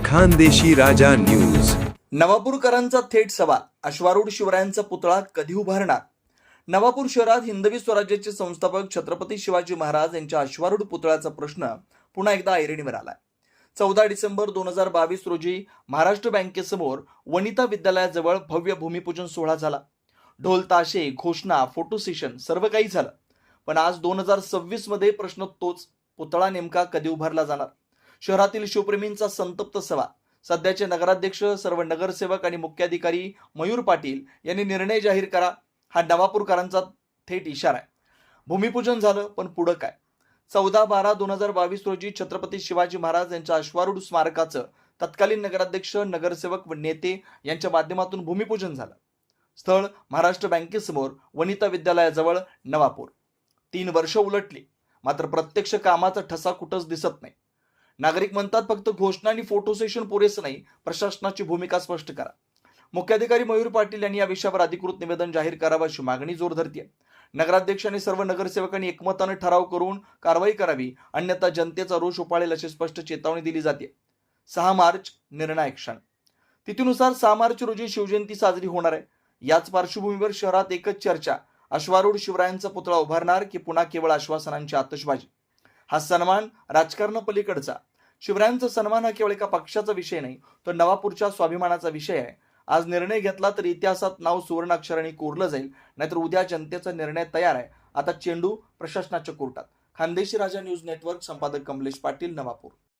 खानदेशी राजा news. नवापूरकरांचा थेट सवाल, अश्वारूढ शिवरायांचा पुतळा कधी उभारणार? नवापूर शहरात हिंदवी स्वराज्याचे संस्थापक छत्रपती शिवाजी महाराज यांच्या अश्वारूढ पुतळ्याचा प्रश्न पुन्हा एकदा ऐरणीवर आलाय. 14 डिसेंबर 2022 रोजी महाराष्ट्र बँकेसमोर वनिता विद्यालयाजवळ भव्य भूमिपूजन सोहळा झाला. ढोल ताशे, घोषणा, फोटो सेशन सर्व काही झालं. पण आज 2026 मध्ये प्रश्न तोच, पुतळा नेमका कधी उभारला जाणार? शहरातील शिवप्रेमींचा संतप्त सवाल. सध्याचे नगराध्यक्ष, सर्व नगरसेवक आणि मुख्याधिकारी मयूर पाटील यांनी निर्णय जाहीर करा, हा नवापूरकरांचा थेट इशारा आहे. भूमिपूजन झालं, पण पुढं काय? 14/12/2022 रोजी छत्रपती शिवाजी महाराज यांच्या अश्वारूढ स्मारकाचं तत्कालीन नगराध्यक्ष, नगरसेवक व नेते यांच्या माध्यमातून भूमिपूजन झालं. स्थळ महाराष्ट्र बँकेसमोर वनिता विद्यालयाजवळ, नवापूर. 3 वर्ष उलटली, मात्र प्रत्यक्ष कामाचा ठसा कुठंच दिसत नाही. नागरिक म्हणतात फक्त घोषणा आणि फोटो सेशन पुरेसं नाही, प्रशासनाची भूमिका स्पष्ट करा. मुख्याधिकारी मयूर पाटील यांनी या विषयावर अधिकृत निवेदन जाहीर करावं अशी मागणी जोर धरते. नगराध्यक्ष आणि सर्व नगरसेवकांनी एकमताने ठराव करून कारवाई करावी, अन्यथा जनतेचा रोष उफाळेल अशी स्पष्ट चेतावणी दिली जाते. 6 मार्च निर्णायक क्षण. तिथीनुसार 6 मार्च रोजी शिवजयंती साजरी होणार आहे. याच पार्श्वभूमीवर शहरात एकच चर्चा, अश्वारूढ शिवरायांचा पुतळा उभारणार की पुन्हा केवळ आश्वासनांची आतषबाजी? हा सन्मान राजकारणापलीकडचा. शिवरायांचा सन्मान हा केवळ एका पक्षाचा विषय नाही, तो नवापूरच्या स्वाभिमानाचा विषय आहे. आज निर्णय घेतला तर इतिहासात नाव सुवर्णाक्षरांनी कोरलं जाईल, नाहीतर उद्या जनतेचा निर्णय तयार आहे. आता चेंडू प्रशासनाच्या कोर्टात. खानदेशी राजा न्यूज नेटवर्क, संपादक कमलेश पाटील, नवापूर.